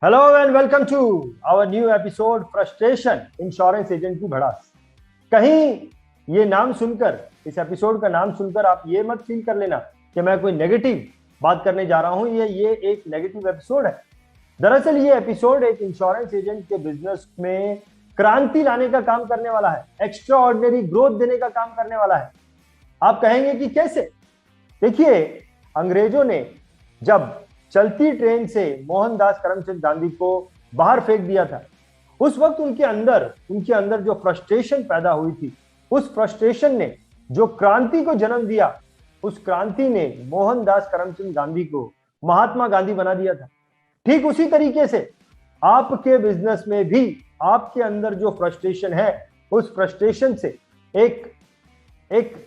Hello and welcome to our new episode frustration insurance agent की भड़ास। कहीं ये नाम सुनकर, इस एपिसोड का नाम सुनकर आप ये मत फील कर लेना कि मैं कोई नेगेटिव बात करने जा रहा हूं। ये एक नेगेटिव एपिसोड है। दरअसल ये एपिसोड एक इंश्योरेंस एजेंट के बिजनेस में क्रांति लाने का काम करने वाला है, एक्स्ट्रा ऑर्डिनरी ग्रोथ देने का काम करने वाला है। आप कहेंगे कि कैसे? देखिए, अंग्रेजों ने जब चलती ट्रेन से मोहनदास करमचंद गांधी को बाहर फेंक दिया था, उस वक्त उनके अंदर जो फ्रस्ट्रेशन पैदा हुई थी, उस फ्रस्ट्रेशन ने जो क्रांति को जन्म दिया, उस क्रांति ने मोहनदास करमचंद गांधी को महात्मा गांधी बना दिया था। ठीक उसी तरीके से आपके बिजनेस में भी आपके अंदर जो फ्रस्ट्रेशन है, उस फ्रस्ट्रेशन से एक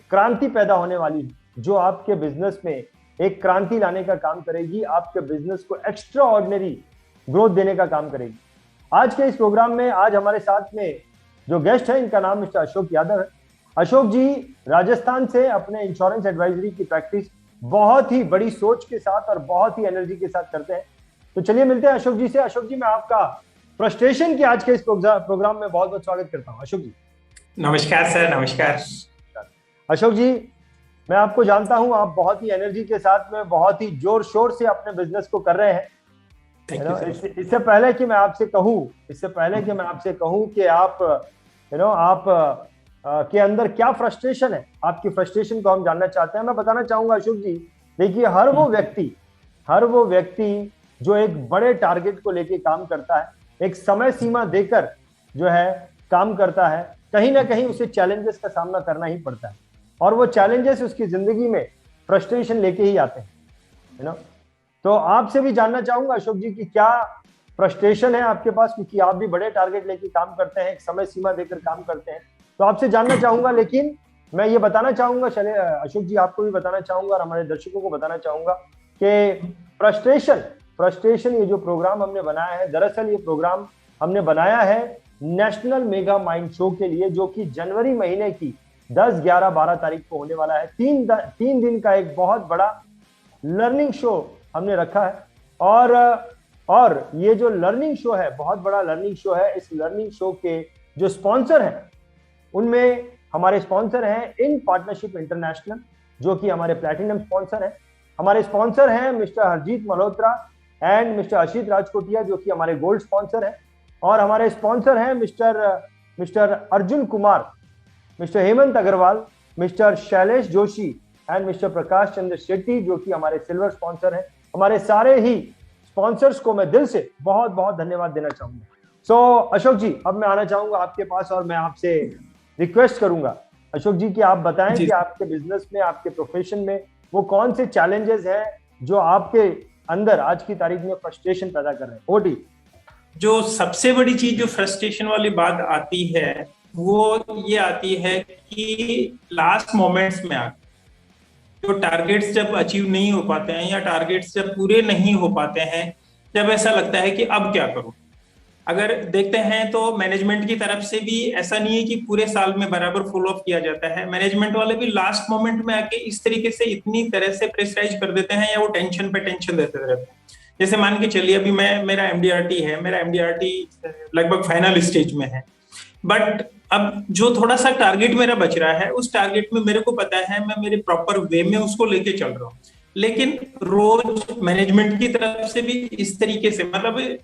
क्रांति पैदा होने वाली है, जो आपके बिजनेस में एक क्रांति लाने का काम करेगी, आपके बिजनेस को एक्स्ट्रा ऑर्डिनरी ग्रोथ देने का काम करेगी। आज के इस प्रोग्राम में आज हमारे साथ में जो गेस्ट है, इनका नाम मिस्टर अशोक यादव है। अशोक जी राजस्थान से अपने इंश्योरेंस एडवाइजरी की प्रैक्टिस बहुत ही बड़ी सोच के साथ और बहुत ही एनर्जी के साथ करते हैं। तो चलिए मिलते हैं अशोक जी से। अशोक जी, मैं आपका फ्रस्ट्रेशन की आज के इस प्रोग्राम में बहुत बहुत स्वागत करता हूँ। अशोक जी नमस्कार सर। नमस्कार अशोक जी, मैं आपको जानता हूं, आप बहुत ही एनर्जी के साथ में बहुत ही जोर शोर से अपने बिजनेस को कर रहे हैं। इससे पहले कि मैं आपसे कहूं कि आप के अंदर क्या फ्रस्ट्रेशन है, आपकी फ्रस्ट्रेशन को हम जानना चाहते हैं। मैं बताना चाहूंगा अशोक जी, देखिए, हर वो व्यक्ति जो एक बड़े टारगेट को लेके काम करता है, एक समय सीमा देकर जो है काम करता है, कहीं ना कहीं उसे चैलेंजेस का सामना करना ही पड़ता है, और वो चैलेंजेस उसकी जिंदगी में फ्रस्ट्रेशन लेके ही आते हैं। तो आपसे भी जानना चाहूंगा अशोक जी कि क्या फ्रस्ट्रेशन है आपके पास, क्योंकि आप भी बड़े टारगेट लेके काम करते हैं, एक समय सीमा देकर काम करते हैं। तो आपसे जानना चाहूंगा, लेकिन मैं ये बताना चाहूंगा, चले अशोक जी, आपको भी बताना चाहूंगा और हमारे दर्शकों को बताना चाहूंगा कि फ्रस्ट्रेशन ये जो प्रोग्राम हमने बनाया है, दरअसल ये प्रोग्राम हमने बनाया है नेशनल मेगा माइंड शो के लिए, जो कि जनवरी महीने की 10, 11, 12 तारीख को होने वाला है। तीन दिन का एक बहुत बड़ा लर्निंग शो हमने रखा है। और ये जो लर्निंग शो है, बहुत बड़ा लर्निंग शो है। इस लर्निंग शो के जो स्पॉन्सर हैं, उनमें हमारे स्पॉन्सर हैं इन पार्टनरशिप इंटरनेशनल, जो कि हमारे प्लैटिनम स्पॉन्सर हैं। हमारे स्पॉन्सर हैं mister Harjeet Malhotra and mister Ashit Rajkotia, जो कि हमारे गोल्ड स्पॉन्सर हैं। और हमारे स्पॉन्सर हैं mister Arjun Kumar, mister Hemant Agarwal, mister Shailesh Joshi and mister Prakash Chandra Shetty, जो कि हमारे सिल्वर स्पॉन्सर हैं। हमारे सारे ही स्पॉन्सर्स को मैं दिल से बहुत बहुत धन्यवाद देना चाहूंगा। सो अशोक जी, अब मैं आना चाहूंगा आपके पास और मैं आपसे रिक्वेस्ट करूंगा अशोक जी कि आप बताएं कि आपके बिजनेस में, आपके प्रोफेशन में वो कौन से चैलेंजेस हैं जो आपके अंदर आज की तारीख में फ्रस्ट्रेशन पैदा कर रहे हैं। ओटी, जो सबसे बड़ी चीज जो फ्रस्ट्रेशन वाली बात आती है, वो ये आती है कि लास्ट मोमेंट्स में आकर जो टारगेट्स जब अचीव नहीं हो पाते हैं या टारगेट्स जब पूरे नहीं हो पाते हैं, जब ऐसा लगता है कि अब क्या करूं। अगर देखते हैं तो मैनेजमेंट की तरफ से भी ऐसा नहीं है कि पूरे साल में बराबर फॉलो अप किया जाता है। मैनेजमेंट वाले भी लास्ट मोमेंट में आके इस तरीके से इतनी तरह से प्रेशराइज कर देते हैं या वो टेंशन पे टेंशन देते रहते हैं। जैसे मान के चलिए, अभी मेरा एमडीआरटी लगभग फाइनल स्टेज में है, बट अब जो थोड़ा सा टारगेट मेरा बच रहा है, उस टारगेट में मेरे को पता है मैं मेरे प्रॉपर वे में उसको लेके चल रहा हूँ, लेकिन रोज मैनेजमेंट की तरफ से भी इस तरीके से, मतलब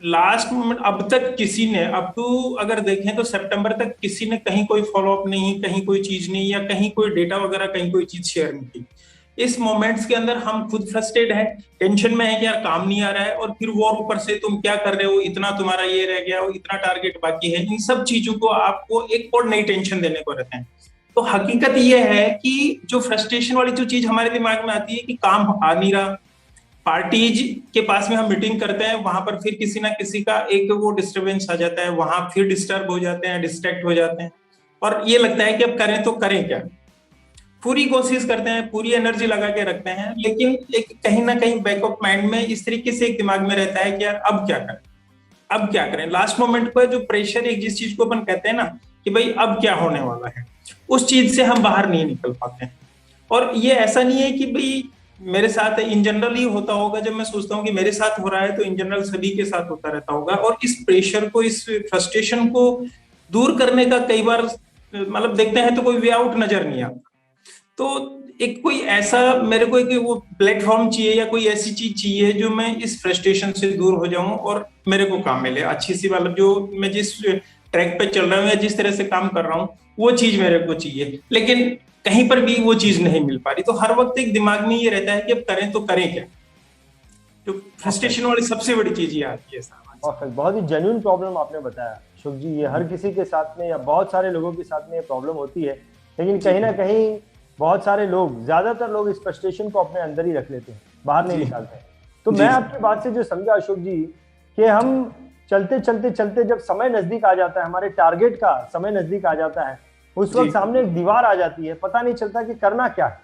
लास्ट मोमेंट, अब तक किसी ने, अब तो अगर देखें तो सितंबर तक किसी ने कहीं कोई फॉलो अप नहीं, कहीं कोई चीज नहीं, या कहीं कोई डेटा वगैरह, कहीं कोई चीज शेयर नहीं की। इस मोमेंट्स के अंदर हम खुद फ्रस्ट्रेट है, टेंशन में है कि यार काम नहीं आ रहा है, और फिर वो ऊपर से तुम क्या कर रहे हो, इतना तुम्हारा ये रह गया, इतना टारगेट बाकी है। इन सब चीजों को आपको एक और नई टेंशन देने को रहते हैं। तो हकीकत ये है कि जो फ्रस्ट्रेशन वाली जो चीज हमारे दिमाग में आती है कि काम आ नहीं रहा, पार्टीज के पास में हम मीटिंग करते हैं, वहां पर फिर किसी ना किसी का एक वो डिस्टरबेंस आ जाता है, वहां फिर डिस्टर्ब हो जाते हैं, डिस्ट्रैक्ट हो जाते हैं, और ये लगता है कि अब करें तो करें क्या। पूरी कोशिश करते हैं, पूरी एनर्जी लगा के रखते हैं, लेकिन एक कहीं ना कहीं बैक ऑफ माइंड में इस तरीके से एक दिमाग में रहता है कि यार अब क्या करें, अब क्या करें। लास्ट मोमेंट पर जो प्रेशर, एक जिस चीज को अपन कहते हैं ना कि भाई अब क्या होने वाला है, उस चीज से हम बाहर नहीं निकल पाते हैं। और ये ऐसा नहीं है कि भाई मेरे साथ इन जनरल ही होता होगा। जब मैं सोचता हूँ कि मेरे साथ हो रहा है तो इन जनरल सभी के साथ होता रहता होगा। और इस प्रेशर को, इस फ्रस्ट्रेशन को दूर करने का कई बार मतलब देखते हैं तो कोई वे आउट नजर नहीं आता। तो एक कोई ऐसा मेरे को एक वो प्लेटफॉर्म चाहिए या कोई ऐसी चीज चाहिए जो मैं इस फ्रस्ट्रेशन से दूर हो जाऊं और मेरे को काम मिले अच्छी सी, मतलब जो मैं जिस ट्रैक पे चल रहा हूँ या जिस तरह से काम कर रहा हूँ वो चीज मेरे को चाहिए, लेकिन कहीं पर भी वो चीज नहीं मिल पा रही। तो हर वक्त एक दिमाग में ये रहता है कि अब करें तो करें क्या। तो फ्रस्ट्रेशन वाली सबसे बड़ी चीज ये आती है सामान। परफेक्ट, बहुत ही जेन्युइन प्रॉब्लम आपने बताया शुभ जी। ये हर किसी के साथ में या बहुत सारे लोगों के साथ में ये प्रॉब्लम होती है, लेकिन कहीं ना कहीं बहुत सारे लोग, ज्यादातर लोग इस फ्रस्ट्रेशन को अपने अंदर ही रख लेते हैं, बाहर नहीं निकालते हैं। तो मैं आपकी बात से जो समझा अशोक जी, कि हम चलते चलते चलते जब समय नजदीक आ जाता है, हमारे टारगेट का समय नजदीक आ जाता है, उस वक्त सामने एक दीवार आ जाती है, पता नहीं चलता कि करना क्या है।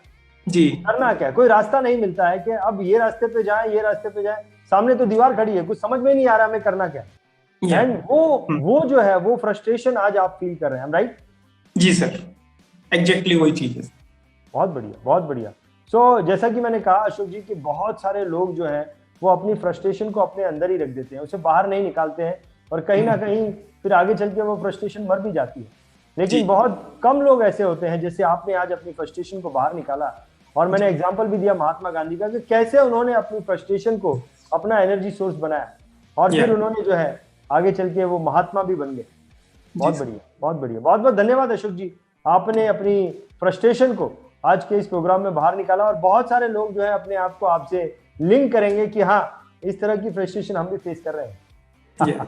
करना क्या है, कोई रास्ता नहीं मिलता है कि अब ये रास्ते पे जाए, ये रास्ते पे जाए, सामने तो दीवार खड़ी है, कुछ समझ में नहीं आ रहा हमें करना क्या है। एंड वो जो है वो फ्रस्ट्रेशन आज आप फील कर रहे हैं, राइट? जी सर, एग्जैक्टली वही चीज है। बहुत बढ़िया, बहुत बढ़िया। सो जैसा कि मैंने कहा अशोक जी कि बहुत सारे लोग जो है वो अपनी फ्रस्ट्रेशन को अपने अंदर ही रख देते हैं, उसे बाहर नहीं निकालते हैं, और कहीं ना कहीं फिर आगे चल के वो फ्रस्ट्रेशन मर भी जाती है। लेकिन बहुत कम लोग ऐसे होते हैं, जैसे आपने आज अपनी फ्रस्ट्रेशन को बाहर निकाला, और मैंने एग्जांपल भी दिया महात्मा गांधी का कि कैसे उन्होंने अपनी फ्रस्ट्रेशन को अपना एनर्जी सोर्स बनाया, और फिर उन्होंने जो है आगे चल के वो महात्मा भी बन गए। बहुत बढ़िया, बहुत बढ़िया, बहुत बहुत धन्यवाद अशोक जी, आपने अपनी फ्रस्ट्रेशन को आज के इस प्रोग्राम में बाहर निकाला। और बहुत सारे लोग जो है अपने आप को आपसे लिंक करेंगे कि हाँ, इस तरह की फ्रस्ट्रेशन हम भी फेस कर रहे हैं।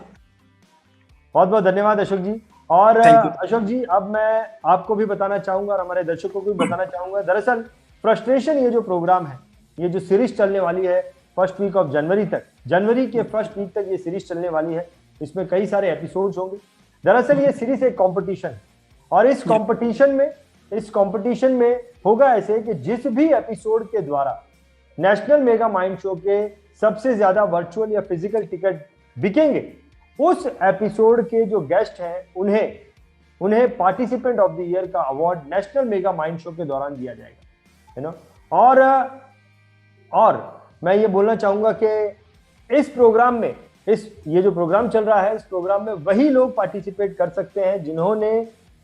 बहुत बहुत धन्यवाद अशोक जी। और अशोक जी, अब मैं आपको भी बताना चाहूंगा और हमारे दर्शकों को भी बताना चाहूंगा, दरअसल फ्रस्ट्रेशन ये जो प्रोग्राम है, ये जो सीरीज चलने वाली है फर्स्ट वीक ऑफ जनवरी तक, जनवरी के फर्स्ट वीक तक ये सीरीज चलने वाली है। इसमें कई सारे एपिसोड्स होंगे। दरअसल ये सीरीज एक कंपटीशन, और इस कंपटीशन में होगा ऐसे कि जिस भी एपिसोड के द्वारा नेशनल मेगा माइंड शो के सबसे ज्यादा वर्चुअल या फिजिकल टिकट बिकेंगे, उस एपिसोड के जो गेस्ट हैं उन्हें पार्टिसिपेंट ऑफ द ईयर का award national mega mind show के दौरान दिया जाएगा, है ना। और मैं ये बोलना चाहूंगा कि इस प्रोग्राम में, ये जो प्रोग्राम चल रहा है, इस प्रोग्राम में वही लोग पार्टिसिपेट कर सकते हैं जिन्होंने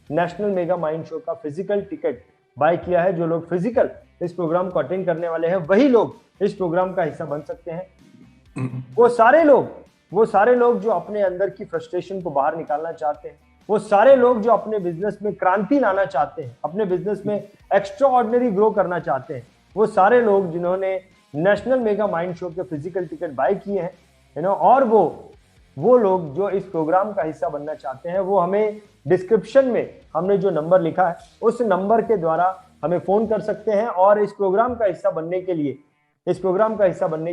नेशनल मेगा माइंड शो का फिजिकल टिकट बाय किया है। जो लोग फिजिकल इस प्रोग्राम को अटेंड करने वाले हैं, वही लोग इस प्रोग्राम का हिस्सा बन सकते हैं। वो सारे लोग जो अपने अंदर की फ्रस्ट्रेशन को बाहर निकालना चाहते हैं, वो सारे लोग जो अपने बिजनेस में क्रांति लाना चाहते हैं, अपने बिजनेस में एक्स्ट्रा ऑर्डिनरी ग्रो करना चाहते हैं, वो सारे लोग जिन्होंने नेशनल मेगा माइंड शो के फिजिकल टिकट बाय किए हैं, यू नो। और वो लोग जो इस प्रोग्राम का हिस्सा बनना चाहते हैं, वो हमें डिस्क्रिप्शन में हमने जो नंबर लिखा है उस नंबर के द्वारा हमें फोन कर सकते हैं, और इस प्रोग्राम का हिस्सा बनने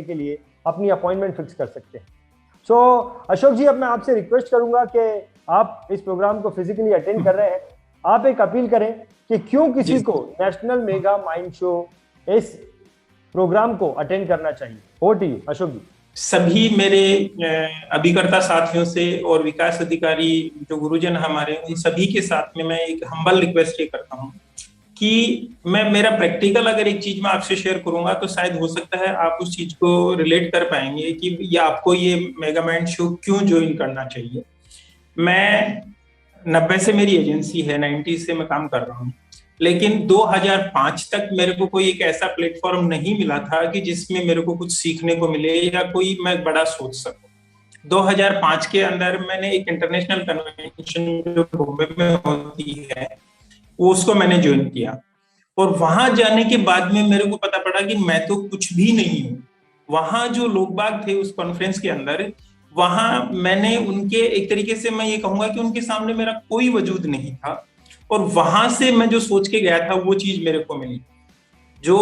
के लिए अपनी अपॉइंटमेंट फिक्स कर सकते हैं। सो अशोक जी, अब मैं आपसे रिक्वेस्ट करूंगा कि आप इस प्रोग्राम को फिजिकली अटेंड कर रहे हैं, आप एक अपील करें कि क्यों किसी को नेशनल मेगा माइंड शो इस प्रोग्राम को अटेंड करना चाहिए। ओवर टू यू अशोक जी। सभी मेरे अभिकर्ता साथियों से और विकास अधिकारी जो गुरुजन हमारे, उन सभी के साथ में मैं एक हम्बल रिक्वेस्ट ये करता हूँ कि मेरा प्रैक्टिकल अगर एक चीज मैं आपसे शेयर करूंगा तो शायद हो सकता है आप उस चीज को रिलेट कर पाएंगे कि ये आपको ये मेगा माइंड शो क्यों ज्वाइन करना चाहिए। मैं 90 से मेरी एजेंसी है, 90 से मैं काम कर रहा हूँ, लेकिन 2005 तक मेरे को कोई एक ऐसा प्लेटफॉर्म नहीं मिला था कि जिसमें मेरे को कुछ सीखने को मिले या कोई मैं बड़ा सोच सकूं। 2005 के अंदर मैंने एक इंटरनेशनल कन्वेंशन जो बॉम्बे में होती है उसको मैंने ज्वाइन किया, और वहां जाने के बाद में मेरे को पता पड़ा कि मैं तो कुछ भी नहीं हूँ। वहां जो लोग बाग थे उस कॉन्फ्रेंस के अंदर, वहां मैंने उनके, एक तरीके से मैं ये कहूंगा कि उनके सामने मेरा कोई वजूद नहीं था, और वहां से मैं जो सोच के गया था वो चीज मेरे को मिली। जो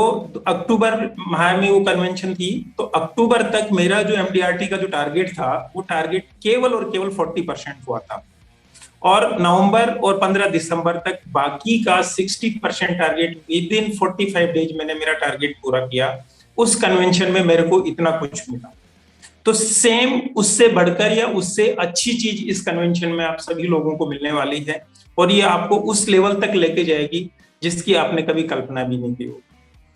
अक्टूबर माह में वो कन्वेंशन थी, तो अक्टूबर तक मेरा जो MDRT का जो टारगेट था वो टारगेट केवल और केवल 40% हुआ था, और नवंबर और 15 दिसंबर तक बाकी का 60% टारगेट विद इन 45 डेज मैंने मेरा टारगेट पूरा किया। उस कन्वेंशन में मेरे को इतना कुछ मिला। तो सेम उससे बढ़कर या उससे अच्छी चीज इस कन्वेंशन में आप सभी लोगों को मिलने वाली है, और ये आपको उस लेवल तक लेके जाएगी जिसकी आपने कभी कल्पना भी नहीं की होगी।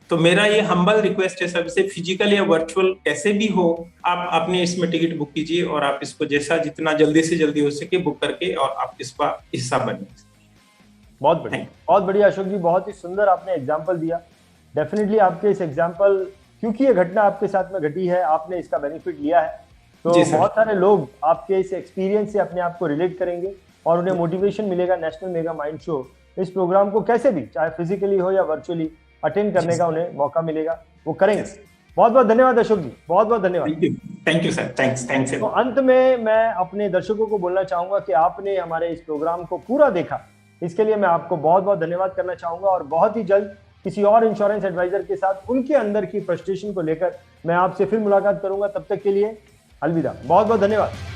तो मेरा ये हम्बल रिक्वेस्ट है सबसे, फिजिकल या वर्चुअल कैसे भी हो, आप अपने इसमें टिकट बुक कीजिए और आप इसको जैसा जितना जल्दी से जल्दी हो सके बुक करके और आप इसका हिस्सा बनिए। बहुत बढ़िया, बहुत बढ़िया अशोक जी, बहुत ही सुंदर आपने एग्जाम्पल दिया। डेफिनेटली आपके इस एग्जाम्पल, क्योंकि ये घटना आपके साथ में घटी है, आपने इसका बेनिफिट लिया है, तो बहुत सारे लोग आपके इस एक्सपीरियंस से अपने आप को रिलेट करेंगे और उन्हें मोटिवेशन मिलेगा नेशनल मेगा माइंड शो इस प्रोग्राम को कैसे भी, चाहे फिजिकली हो या वर्चुअली, अटेंड करने का उन्हें मौका मिलेगा, वो करेंगे। बहुत बहुत धन्यवाद अशोक जी, बहुत बहुत धन्यवाद। Thank you sir, thanks. तो अंत में मैं अपने दर्शकों को बोलना चाहूंगा कि आपने हमारे इस प्रोग्राम को पूरा देखा, इसके लिए मैं आपको बहुत बहुत धन्यवाद करना चाहूंगा और बहुत ही जल्द किसी और इंश्योरेंस एडवाइजर के साथ उनके अंदर की फ्रस्ट्रेशन को लेकर मैं आपसे फिर मुलाकात करूंगा। तब तक के लिए अलविदा, बहुत बहुत धन्यवाद।